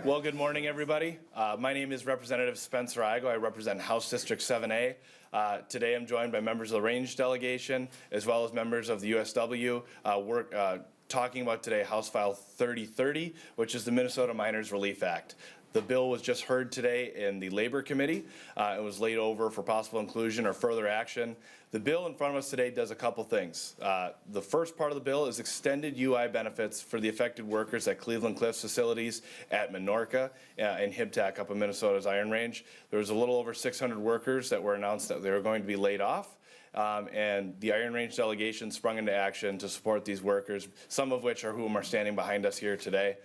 Well, good morning, everybody. My name is Representative Spencer Igo. I represent House District 7A. Today I'm joined by members of the Range delegation as well as members of the USW. Talking about today House File 3030, which is the Minnesota Miners Relief Act. The bill was just heard today in the Labor Committee. It was laid over for possible inclusion or further action. The bill in front of us today does a couple things. The first part of the bill is extended UI benefits for the affected workers at Cleveland Cliffs facilities at Minorca and Hibtac up in Minnesota's Iron Range. There was a little over 600 workers that were announced that they were going to be laid off. And the Iron Range delegation sprung into action to support these workers, some of which are whom are standing behind us here today.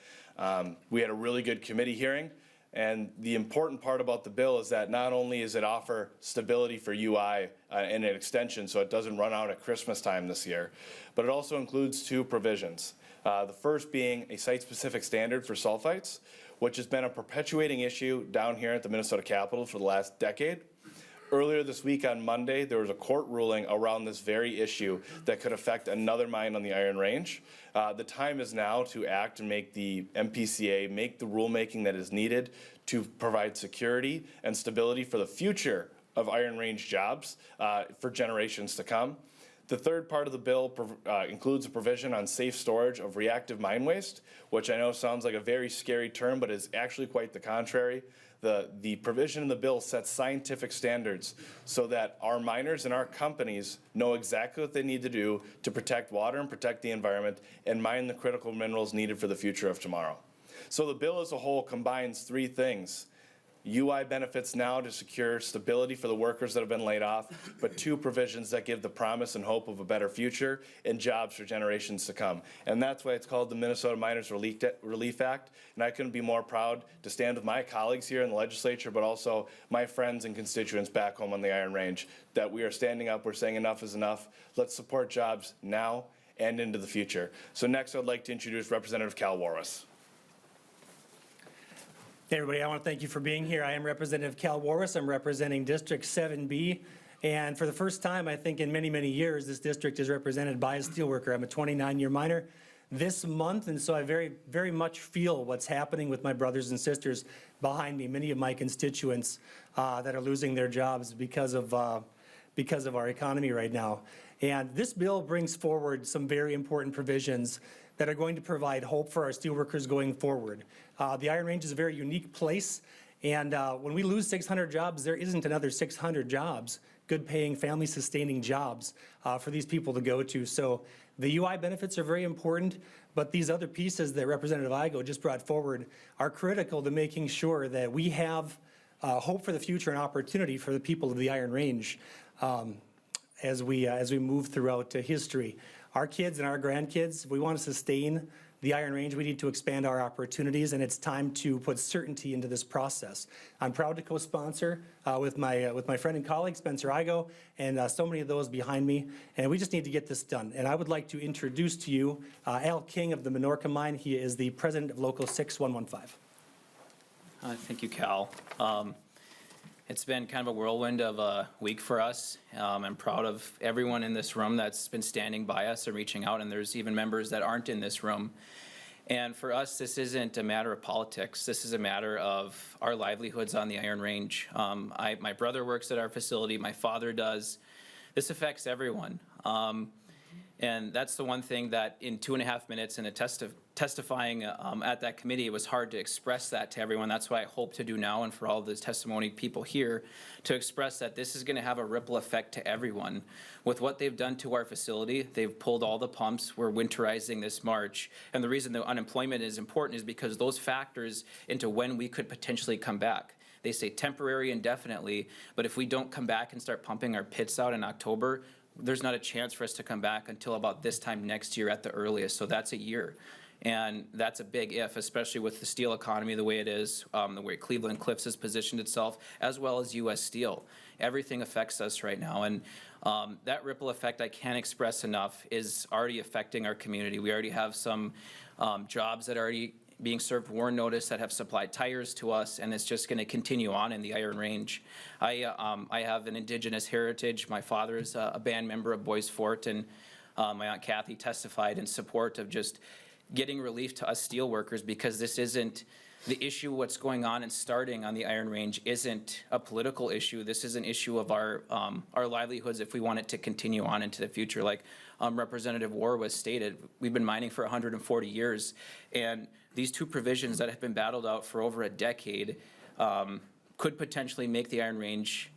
We had a really good committee hearing, and the important part about the bill is that not only does it offer stability for UI and an extension so it doesn't run out at Christmas time this year, but it also includes two provisions. The first being a site-specific standard for sulfites, which has been a perpetuating issue down here at the Minnesota Capitol for the last decade. Earlier this week on Monday, there was a court ruling around this very issue that could affect another mine on the Iron Range. The time is now to act and make the MPCA make the rulemaking that is needed to provide security and stability for the future of Iron Range jobs for generations to come. The third part of the bill includes a provision on safe storage of reactive mine waste, which I know sounds like a very scary term, but is actually quite the contrary. The provision in the bill sets scientific standards so that our miners and our companies know exactly what they need to do to protect water and protect the environment and mine the critical minerals needed for the future of tomorrow. So the bill as a whole combines three things. UI benefits now to secure stability for the workers that have been laid off, but two provisions that give the promise and hope of a better future and jobs for generations to come. And that's why it's called the Minnesota Miners Relief Act. And I couldn't be more proud to stand with my colleagues here in the legislature, but also my friends and constituents back home on the Iron Range, that we are standing up, we're saying enough is enough. Let's support jobs now and into the future. So next I'd like to introduce Representative Cal Warris. Hey everybody, I want to thank you for being here. I am Representative Cal Warris. I'm representing District 7B. And for the first time, I think in many, many years, this district is represented by a steelworker. I'm a 29-year miner this month, and so I very much feel what's happening with my brothers and sisters behind me, many of my constituents that are losing their jobs because of our economy right now. And this bill brings forward some very important provisions that are going to provide hope for our steelworkers going forward. The Iron Range is a very unique place, and when we lose 600 jobs, there isn't another 600 jobs, good paying, family sustaining jobs for these people to go to. So the UI benefits are very important, but these other pieces that Representative Igo just brought forward are critical to making sure that we have hope for the future and opportunity for the people of the Iron Range as we move throughout history. Our kids and our grandkids, if we want to sustain the Iron Range, we need to expand our opportunities, and it's time to put certainty into this process. I'm proud to co-sponsor with my friend and colleague Spencer Igo and so many of those behind me, and we just need to get this done. And I would like to introduce to you Al King of the Minorca Mine. He is the president of Local 6115. Thank you, Cal. It's been kind of a whirlwind of a week for us. I'm proud of everyone in this room that's been standing by us and reaching out, and there's even members that aren't in this room. And for us, this isn't a matter of politics. This is a matter of our livelihoods on the Iron Range. My brother works at our facility. My father does. This affects everyone. And that's the one thing that in 2.5 minutes in a testifying at that committee, it was hard to express that to everyone. That's what I hope to do now, and for all the testimony people here, to express that this is going to have a ripple effect to everyone. With what they've done to our facility, they've pulled all the pumps. We're winterizing this March. And the reason the unemployment is important is because those factors into when we could potentially come back. They say temporary indefinitely, but if we don't come back and start pumping our pits out in October, there's not a chance for us to come back until about this time next year at the earliest. So that's a year. And that's a big if, especially with the steel economy the way it is, the way Cleveland Cliffs has positioned itself, as well as U.S. Steel. Everything affects us right now. And that ripple effect, I can't express enough, is already affecting our community. We already have some jobs that are already being served warrant notice that have supplied tires to us, and it's just going to continue on in the Iron Range. I have an indigenous heritage. My father is a band member of Boys Fort, and my Aunt Kathy testified in support of just getting relief to us steel workers, because this isn't the issue, what's going on and starting on the Iron Range isn't a political issue. This is an issue of our livelihoods if we want it to continue on into the future. Like Representative War was stated, we've been mining for 140 years, and these two provisions that have been battled out for over a decade could potentially make the Iron Range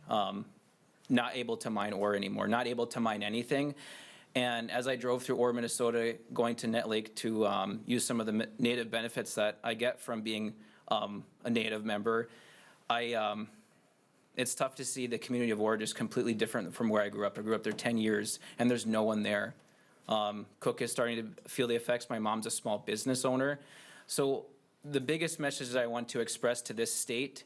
not able to mine ore anymore, not able to mine anything. And as I drove through Ore, Minnesota, going to Nett Lake to use some of the native benefits that I get from being a native member, it's tough to see the community of Ore just completely different from where I grew up. I grew up there 10 years, and there's no one there. Cook is starting to feel the effects. My mom's a small business owner. So the biggest message that I want to express to this state,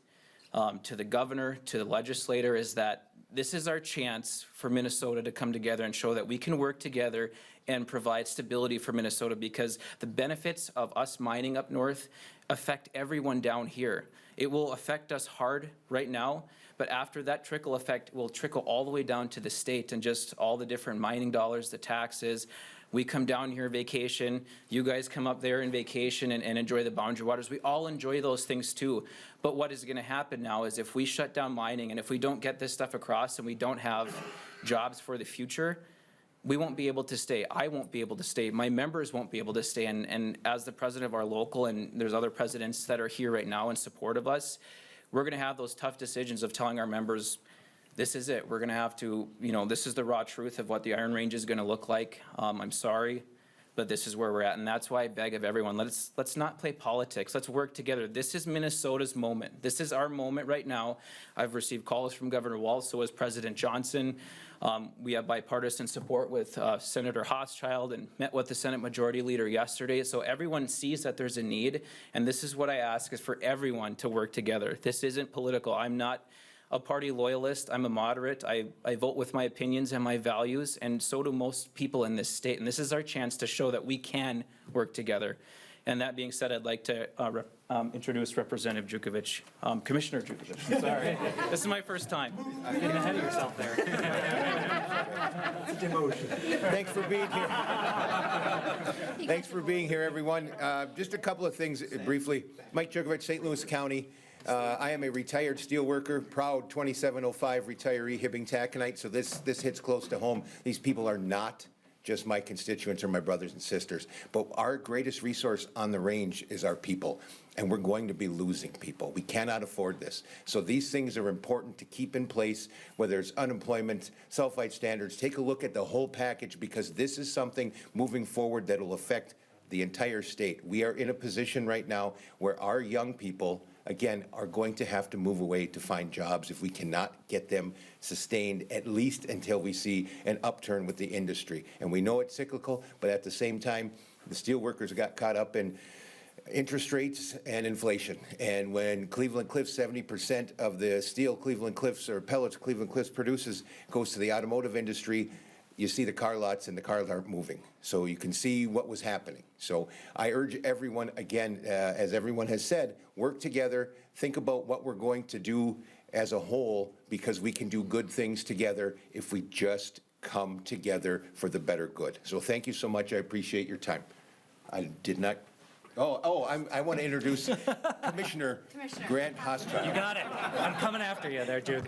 to the governor, to the legislator, is that this is our chance for Minnesota to come together and show that we can work together and provide stability for Minnesota, because the benefits of us mining up north affect everyone down here. It will affect us hard right now, but after that trickle effect will trickle all the way down to the state and just all the different mining dollars, the taxes. We come down here vacation, you guys come up there in vacation and enjoy the Boundary Waters. We all enjoy those things too. But what is gonna happen now is if we shut down mining and if we don't get this stuff across and we don't have jobs for the future, we won't be able to stay. I won't be able to stay. My members won't be able to stay. And as the president of our local, and there's other presidents that are here right now in support of us, we're gonna have those tough decisions of telling our members, this is it. We're gonna have to, this is the raw truth of what the Iron Range is gonna look like. I'm sorry, but this is where we're at. And that's why I beg of everyone, let's not play politics. Let's work together. This is Minnesota's moment. This is our moment right now. I've received calls from Governor Walz, so has President Johnson. We have bipartisan support with Senator Hochschild and met with the Senate Majority Leader yesterday. So everyone sees that there's a need. And this is what I ask, is for everyone to work together. This isn't political. I'm not a party loyalist. I'm a moderate. I vote with my opinions and my values, and so do most people in this state. And this is our chance to show that we can work together. And that being said, I'd like to introduce Representative Jukovic, Commissioner Jukovic. I'm sorry. This is my first time. Getting ahead of yourself there. It's a demotion. Thanks for being here. Thanks for being here, everyone. Just a couple of things briefly. Mike Jukovic, St. Louis County. I am a retired steelworker, proud 2705 retiree Hibbing Taconite, so this hits close to home. These people are not just my constituents or my brothers and sisters, but our greatest resource on the range is our people, and we're going to be losing people. We cannot afford this. So these things are important to keep in place, whether it's unemployment, sulfite standards. Take a look at the whole package, because this is something moving forward that will affect the entire state. We are in a position right now where our young people, again, are going to have to move away to find jobs if we cannot get them sustained, at least until we see an upturn with the industry. And we know it's cyclical, but at the same time, the steel workers got caught up in interest rates and inflation. And when Cleveland Cliffs, 70% of the steel Cleveland Cliffs or pellets Cleveland Cliffs produces goes to the automotive industry, you see the car lots and the cars aren't moving. So you can see what was happening. So I urge everyone, again, as everyone has said, work together, think about what we're going to do as a whole, because we can do good things together if we just come together for the better good. So thank you so much. I appreciate your time. I did not. I want to introduce Commissioner Grant Hochschild. You got it. I'm coming after you there, Duke.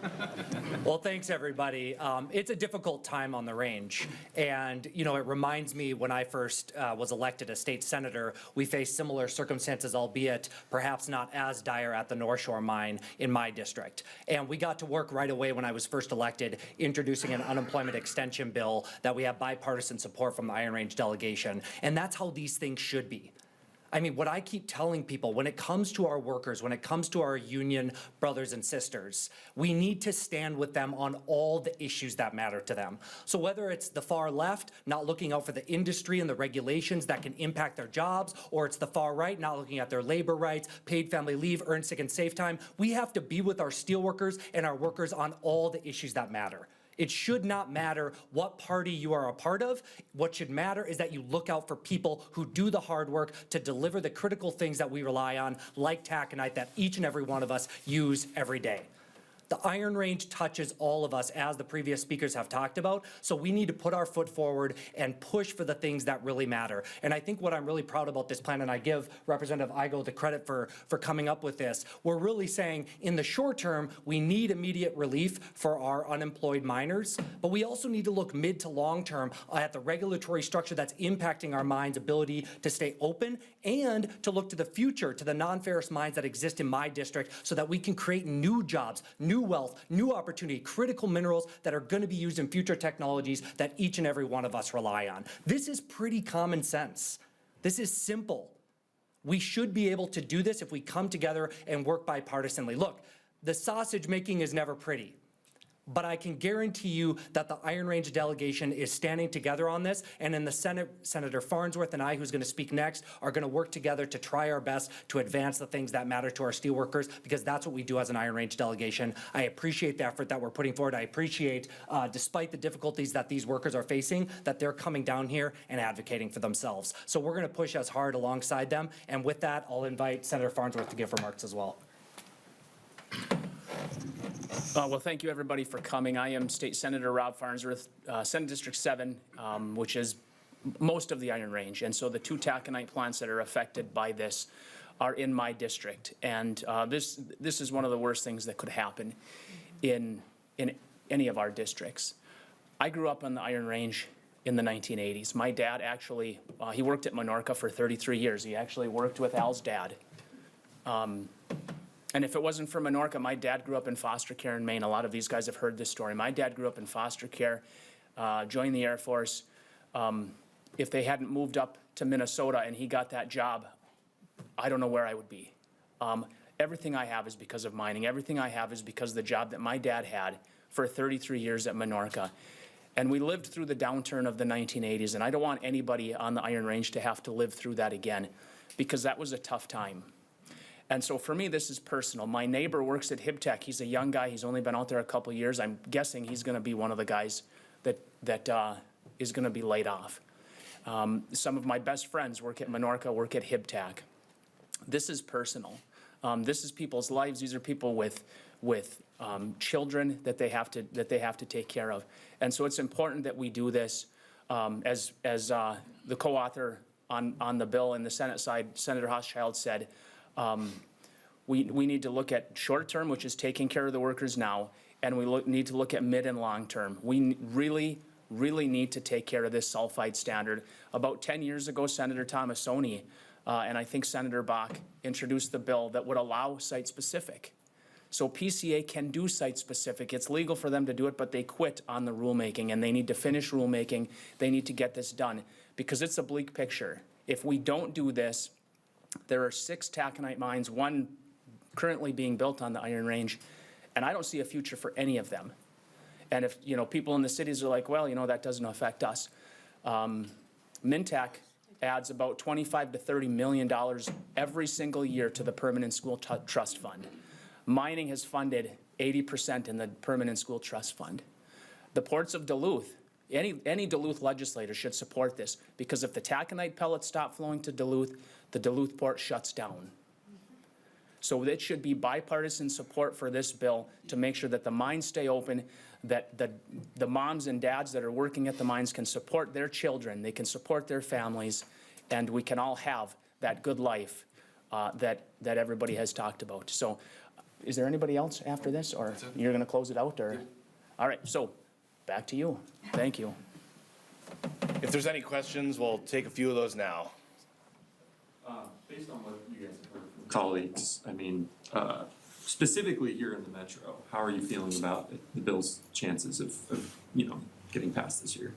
Well, thanks, everybody. It's a difficult time on the range. And, it reminds me when I first was elected as state senator, we faced similar circumstances, albeit perhaps not as dire at the North Shore mine in my district. And we got to work right away when I was first elected, introducing an unemployment extension bill that we have bipartisan support from the Iron Range delegation. And that's how these things should be. I mean, what I keep telling people, when it comes to our workers, when it comes to our union brothers and sisters, we need to stand with them on all the issues that matter to them. So whether it's the far left, not looking out for the industry and the regulations that can impact their jobs, or it's the far right, not looking at their labor rights, paid family leave, earned sick and safe time, we have to be with our steelworkers and our workers on all the issues that matter. It should not matter what party you are a part of. What should matter is that you look out for people who do the hard work to deliver the critical things that we rely on, like taconite, that each and every one of us use every day. The Iron Range touches all of us, as the previous speakers have talked about, so we need to put our foot forward and push for the things that really matter. And I think what I'm really proud about this plan, and I give Representative Igo the credit for coming up with this, we're really saying in the short term, we need immediate relief for our unemployed miners, but we also need to look mid to long term at the regulatory structure that's impacting our mines' ability to stay open and to look to the future, to the non-ferrous mines that exist in my district, so that we can create new jobs, new wealth, new opportunity, critical minerals that are going to be used in future technologies that each and every one of us rely on. This is pretty common sense. This is simple. We should be able to do this if we come together and work bipartisanly. Look, the sausage making is never pretty, but I can guarantee you that the Iron Range delegation is standing together on this, and in the Senate, Senator Farnsworth and I, who's going to speak next, are going to work together to try our best to advance the things that matter to our steelworkers, because that's what we do as an Iron Range delegation. I appreciate the effort that we're putting forward. I appreciate, despite the difficulties that these workers are facing, that they're coming down here and advocating for themselves. So we're going to push as hard alongside them, and with that, I'll invite Senator Farnsworth to give remarks as well. Well, thank you, everybody, for coming. I am State Senator Rob Farnsworth, Senate District 7, which is most of the Iron Range. And so the two taconite plants that are affected by this are in my district. And this is one of the worst things that could happen in any of our districts. I grew up on the Iron Range in the 1980s. My dad actually, he worked at Minorca for 33 years. He actually worked with Al's dad. And if it wasn't for Minorca, my dad grew up in foster care in Maine. A lot of these guys have heard this story. My dad grew up in foster care, joined the Air Force. If they hadn't moved up to Minnesota and he got that job, I don't know where I would be. Everything I have is because of mining. Everything I have is because of the job that my dad had for 33 years at Minorca. And we lived through the downturn of the 1980s, and I don't want anybody on the Iron Range to have to live through that again, because that was a tough time. And so for me, this is personal. My neighbor works at HibTech. He's a young guy. He's only been out there a couple years. I'm guessing he's going to be one of the guys that is going to be laid off. Some of my best friends work at Minorca, work at HibTech. This is personal. This is people's lives. These are people with children that they have to take care of. And so it's important that we do this. As the co-author on the bill in the Senate side, Senator Hochschild, said, we need to look at short term, which is taking care of the workers now, and we need to look at mid and long term. We really need to take care of this sulfide standard. About 10 years ago, Senator Tomassoni and I think Senator Bach introduced the bill that would allow site-specific. So PCA can do site-specific. It's legal for them to do it, but they quit on the rulemaking, and they need to finish rulemaking. They need to get this done, because it's a bleak picture. If we don't do this, there are 6 taconite mines, 1 currently being built on the Iron Range, and I don't see a future for any of them. And if, people in the cities are like, well, that doesn't affect us. Mintac adds about $25 to $30 million every single year to the Permanent School Trust Fund. Mining has funded 80% in the Permanent School Trust Fund. The ports of Duluth, any Duluth legislator should support this, because if the taconite pellets stop flowing to Duluth, the Duluth port shuts down. So it should be bipartisan support for this bill to make sure that the mines stay open, that the moms and dads that are working at the mines can support their children, they can support their families, and we can all have that good life that everybody has talked about. So is there anybody else after this, or you're going to close it out? Or all right, so back to you. Thank you. If there's any questions, we'll take a few of those now. Based on what you guys have heard from colleagues, specifically here in the Metro, how are you feeling about the bill's chances of getting passed this year?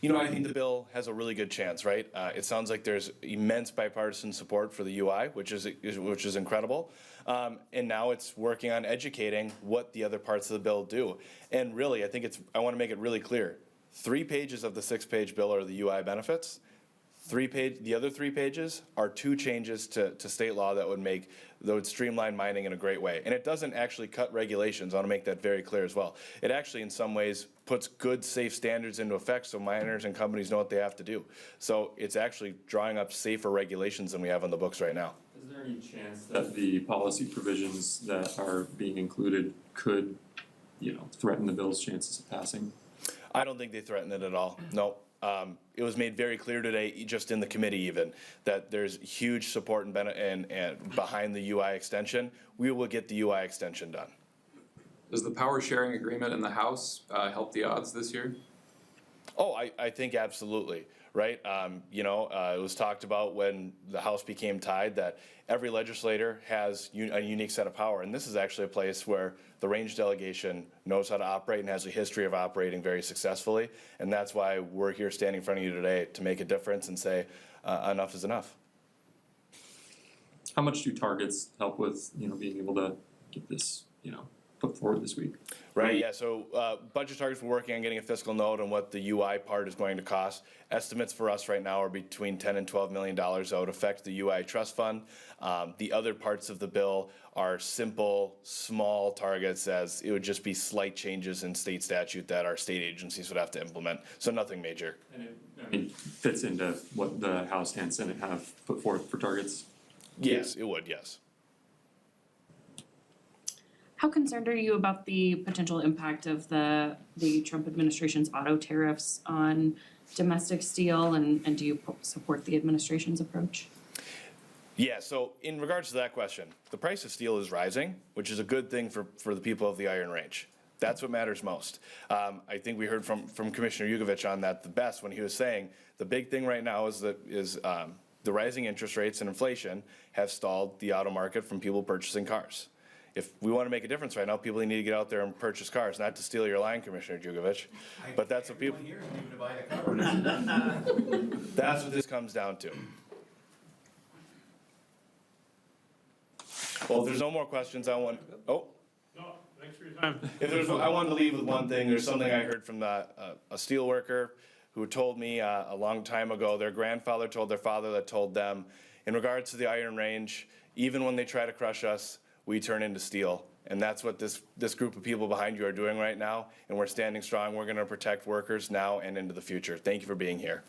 I think the bill has a really good chance, right? It sounds like there's immense bipartisan support for the UI, which is incredible. And now it's working on educating what the other parts of the bill do. And really, I want to make it really clear. 3 pages of the 6-page bill are the UI benefits. The other 3 pages are 2 changes to state law that would streamline mining in a great way. And it doesn't actually cut regulations. I want to make that very clear as well. It actually, in some ways, puts good, safe standards into effect so miners and companies know what they have to do. So it's actually drawing up safer regulations than we have on the books right now. Is there any chance that the policy provisions that are being included could threaten the bill's chances of passing? I don't think they threatened it at all. No. It was made very clear today, just in the committee even, that there's huge support and behind the UI extension. We will get the UI extension done. Does the power sharing agreement in the House help the odds this year? Oh, I think absolutely, right? It was talked about when the House became tied that every legislator has a unique set of power. And this is actually a place where the range delegation knows how to operate and has a history of operating very successfully. And that's why we're here standing in front of you today to make a difference and say enough is enough. How much do targets help with, being able to get this, put forward this week? Right, yeah, so budget targets, we're working on getting a fiscal note on what the UI part is going to cost. Estimates for us right now are between $10 and $12 million that would affect the UI trust fund. The other parts of the bill are simple, small targets, as it would just be slight changes in state statute that our state agencies would have to implement, so nothing major. And it fits into what the House and Senate have put forth for targets? Yes, it would, yes. How concerned are you about the potential impact of the Trump administration's auto tariffs on domestic steel, and do you support the administration's approach? Yeah, so in regards to that question, the price of steel is rising, which is a good thing for the people of the Iron Range. That's what matters most. I think we heard from Commissioner Yugovich on that the best when he was saying the big thing right now is the rising interest rates and inflation have stalled the auto market from people purchasing cars. If we want to make a difference right now, people need to get out there and purchase cars, not to steal your line, Commissioner Jugovich, but that's what people. That's what this comes down to. Well, if there's no more questions, I want. Oh. No, thanks for your time. I wanted to leave with one thing. There's something I heard from a steel worker who told me a long time ago. Their grandfather told their father that told them, in regards to the Iron Range, even when they try to crush us, we turn into steel. And that's what this group of people behind you are doing right now. And we're standing strong. We're going to protect workers now and into the future. Thank you for being here.